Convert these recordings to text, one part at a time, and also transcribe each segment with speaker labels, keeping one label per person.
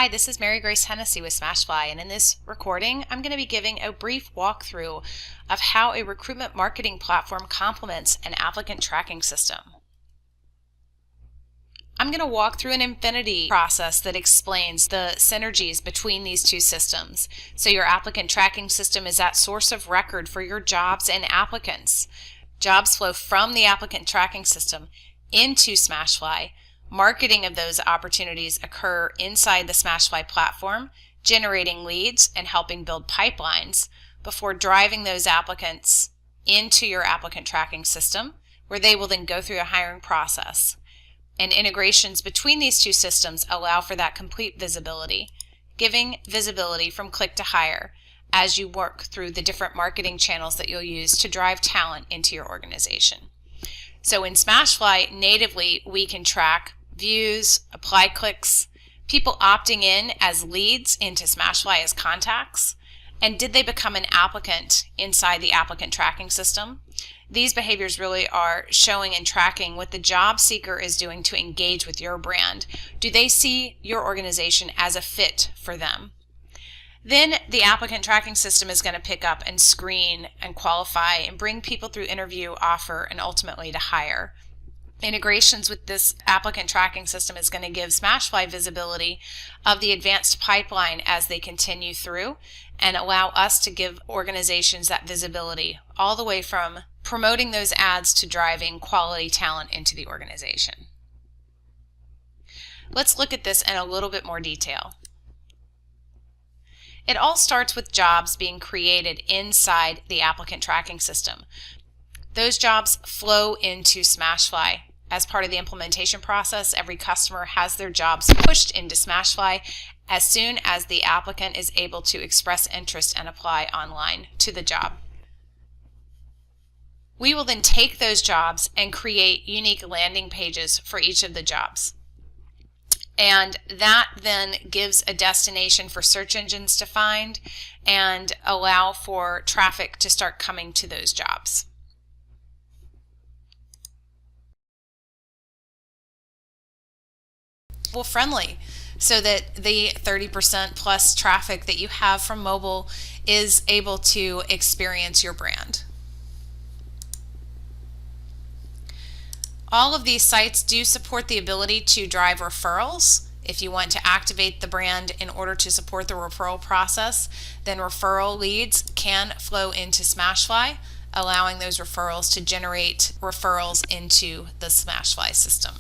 Speaker 1: Hi, this is Mary Grace Hennessy with Smashfly, and in this recording, I'm going to be giving a brief walkthrough of how a recruitment marketing platform complements an applicant tracking system. I'm going to walk through an infinity process that explains the synergies between these two systems. So your applicant tracking system is that source of record for your jobs and applicants. Jobs flow from the applicant tracking system into Smashfly. Marketing of those opportunities occur inside the Smashfly platform, generating leads and helping build pipelines before driving those applicants into your applicant tracking system, where they will then go through a hiring process. And integrations between these two systems allow for that complete visibility, giving visibility from click to hire as you work through the different marketing channels that you'll use to drive talent into your organization. So in Smashfly, natively, we can track views, apply clicks, people opting in as leads into Smashfly as contacts, and did they become an applicant inside the applicant tracking system? These behaviors really are showing and tracking what the job seeker is doing to engage with your brand. Do they see your organization as a fit for them? Then the applicant tracking system is going to pick up and screen and qualify and bring people through interview, offer, and ultimately to hire. Integrations with this applicant tracking system is going to give Smashfly visibility of the advanced pipeline as they continue through and allow us to give organizations that visibility all the way from promoting those ads to driving quality talent into the organization. Let's look at this in a little bit more detail. It all starts with jobs being created inside the applicant tracking system. Those jobs flow into Smashfly. As part of the implementation process, every customer has their jobs pushed into Smashfly as soon as the applicant is able to express interest and apply online to the job. We will then take those jobs and create unique landing pages for each of the jobs. And that then gives a destination for search engines to find and allow for traffic to start coming to those jobs. Mobile friendly, so that the 30% plus traffic that you have from mobile is able to experience your brand. All of these sites do support the ability to drive referrals. If you want to activate the brand in order to support the referral process, then referral leads can flow into Smashfly, allowing those referrals to generate referrals into the Smashfly system.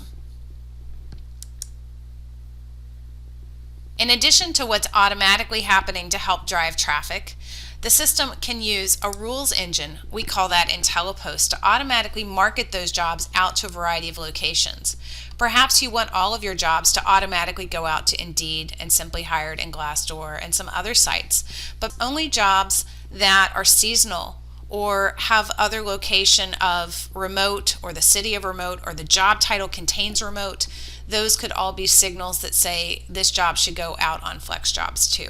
Speaker 1: In addition to what's automatically happening to help drive traffic, the system can use a rules engine, we call that IntelliPost, to automatically market those jobs out to a variety of locations. Perhaps you want all of your jobs to automatically go out to Indeed and Simply Hired and Glassdoor and some other sites, but only jobs that are seasonal or have other location of remote or the city of remote or the job title contains remote. Those could all be signals that say this job should go out on FlexJobs too.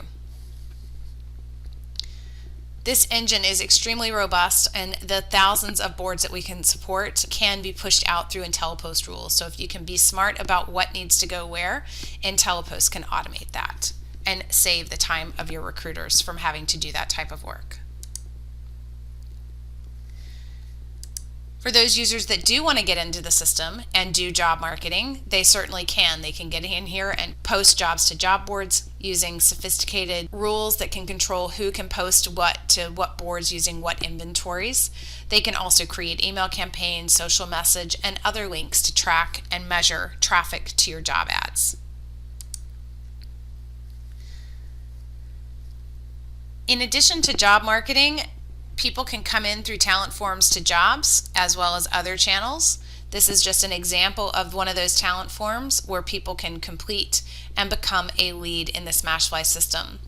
Speaker 1: This engine is extremely robust, and the thousands of boards that we can support can be pushed out through IntelliPost rules. So if you can be smart about what needs to go where, IntelliPost can automate that and save the time of your recruiters from having to do that type of work. For those users that do want to get into the system and do job marketing, they certainly can. They can get in here and post jobs to job boards using sophisticated rules that can control who can post what to what boards using what inventories. They can also create email campaigns, social message, and other links to track and measure traffic to your job ads. In addition to job marketing, people can come in through talent forms to jobs as well as other channels. This is just an example of one of those talent forms where people can complete and become a lead in the Smashfly system.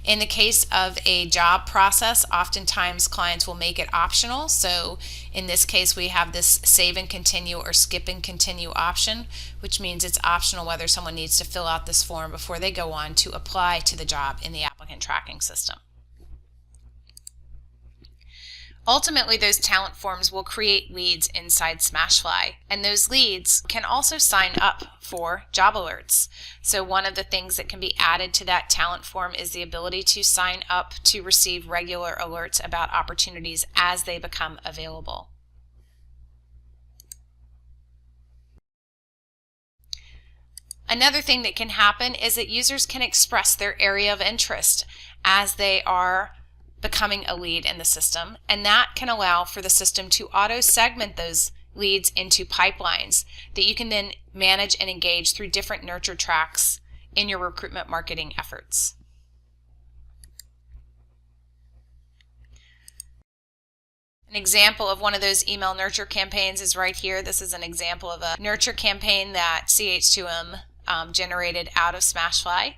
Speaker 1: In the case of a job process, oftentimes clients will make it optional. So in this case, we have this save and continue or skip and continue option, which means it's optional whether someone needs to fill out this form before they go on to apply to the job in the applicant tracking system. Ultimately, those talent forms will create leads inside Smashfly, and those leads can also sign up for job alerts. So one of the things that can be added to that talent form is the ability to sign up to receive regular alerts about opportunities as they become available. Another thing that can happen is that users can express their area of interest as they are becoming a lead in the system, and that can allow for the system to auto-segment those leads into pipelines that you can then manage and engage through different nurture tracks in your recruitment marketing efforts. An example of one of those email nurture campaigns is right here. This is an example of a nurture campaign that CH2M generated out of Smashfly.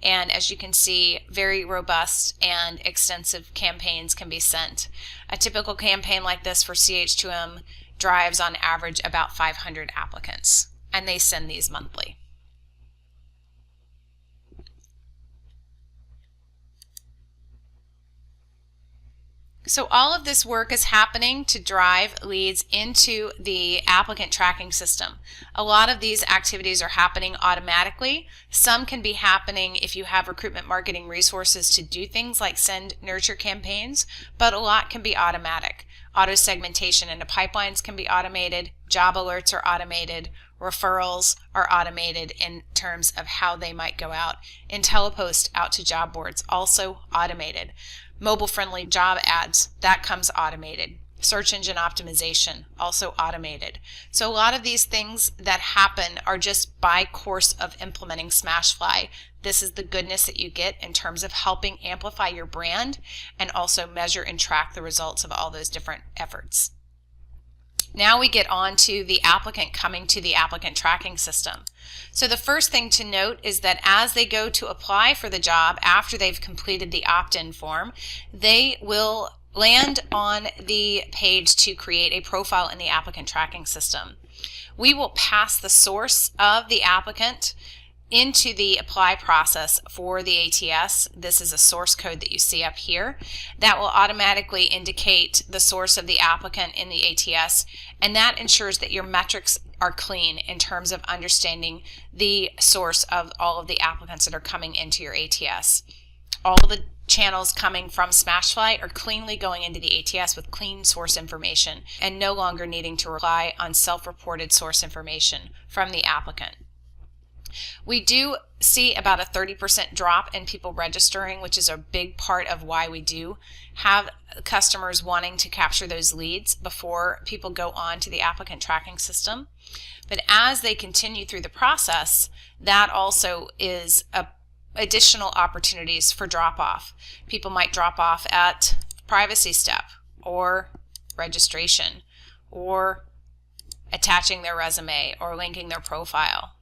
Speaker 1: And as you can see, very robust and extensive campaigns can be sent. A typical campaign like this for CH2M drives on average about 500 applicants, and they send these monthly. So all of this work is happening to drive leads into the applicant tracking system. A lot of these activities are happening automatically. Some can be happening if you have recruitment marketing resources to do things like send nurture campaigns, but a lot can be automatic. Auto segmentation into pipelines can be automated, job alerts are automated, referrals are automated in terms of how they might go out, IntelliPost out to job boards, also automated. Mobile-friendly job ads, that comes automated. Search engine optimization, also automated. So a lot of these things that happen are just by course of implementing Smashfly. This is the goodness that you get in terms of helping amplify your brand and also measure and track the results of all those different efforts. Now we get on to the applicant coming to the applicant tracking system. So the first thing to note is that as they go to apply for the job after they've completed the opt-in form, they will land on the page to create a profile in the applicant tracking system. We will pass the source of the applicant into the apply process for the ATS. This is a source code that you see up here that will automatically indicate the source of the applicant in the ATS, and that ensures that your metrics are clean in terms of understanding the source of all of the applicants that are coming into your ATS. All the channels coming from Smashfly are cleanly going into the ATS with clean source information and no longer needing to rely on self-reported source information from the applicant. We do see about a 30% drop in people registering, which is a big part of why we do have customers wanting to capture those leads before people go on to the applicant tracking system. But as they continue through the process, that also is additional opportunities for drop-off. People might drop off at privacy step or registration or attaching their resume or linking their profile,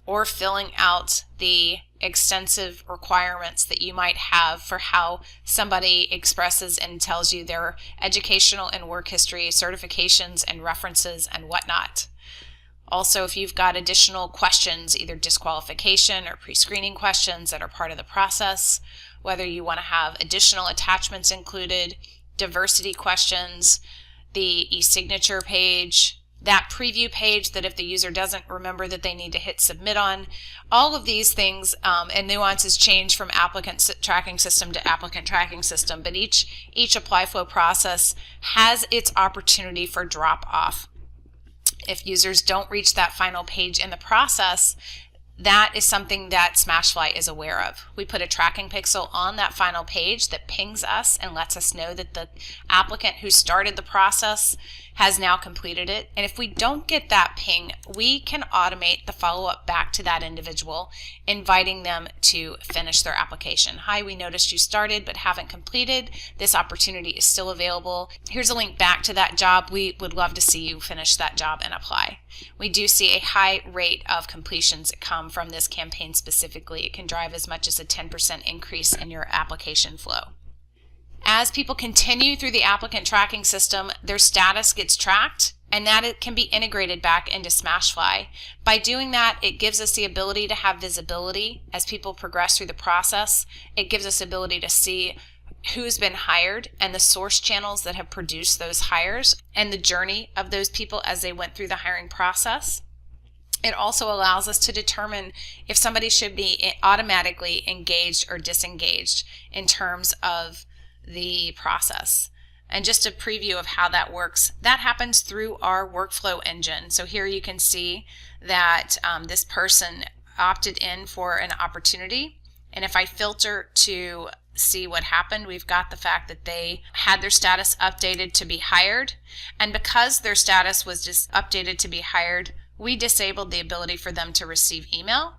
Speaker 1: or filling out the extensive requirements that you might have for how somebody expresses and tells you their educational and work history, certifications and references and whatnot. Also, if you've got additional questions, either disqualification or pre-screening questions that are part of the process, whether you want to have additional attachments included, diversity questions, the e-signature page, that preview page that if the user doesn't remember that they need to hit submit on, all of these things and nuances change from applicant tracking system to applicant tracking system, but each apply flow process has its opportunity for drop off. If users don't reach that final page in the process, that is something that Smashfly is aware of. We put a tracking pixel on that final page that pings us and lets us know that the applicant who started the process has now completed it. And if we don't get that ping, we can automate the follow-up back to that individual, inviting them to finish their application. Hi, we noticed you started but haven't completed. This opportunity is still available. Here's a link back to that job. We would love to see you finish that job and apply. We do see a high rate of completions that come from this campaign specifically. It can drive as much as a 10% increase in your application flow. As people continue through the applicant tracking system, their status gets tracked, and that it can be integrated back into Smashfly. By doing that, it gives us the ability to have visibility as people progress through the process. It gives us ability to see who's been hired and the source channels that have produced those hires and the journey of those people as they went through the hiring process. It also allows us to determine if somebody should be automatically engaged or disengaged in terms of the process. And just a preview of how that works, that happens through our workflow engine. So here you can see that this person opted in for an opportunity. And if I filter to see what happened, we've got the fact that they had their status updated to be hired. And because their status was just updated to be hired, we disabled the ability for them to receive email.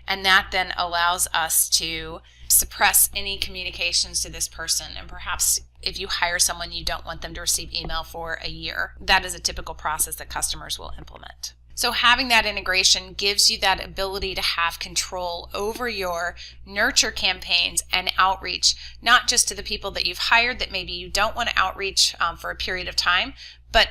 Speaker 1: And that then allows us to suppress any communications to this person. And perhaps if you hire someone, you don't want them to receive email for a year. That is a typical process that customers will implement. So having that integration gives you that ability to have control over your nurture campaigns and outreach, not just to the people that you've hired that maybe you don't want to outreach for a period of time, but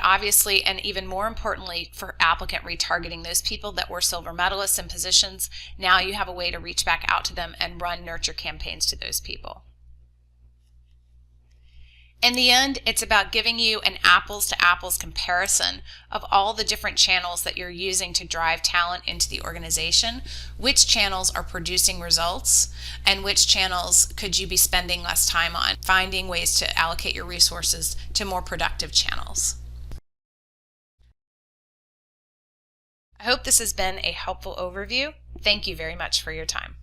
Speaker 1: obviously, and even more importantly, for applicant retargeting, those people that were silver medalists in positions, now you have a way to reach back out to them and run nurture campaigns to those people. In the end, it's about giving you an apples to apples comparison of all the different channels that you're using to drive talent into the organization, which channels are producing results, and which channels could you be spending less time on, finding ways to allocate your resources to more productive channels. I hope this has been a helpful overview. Thank you very much for your time.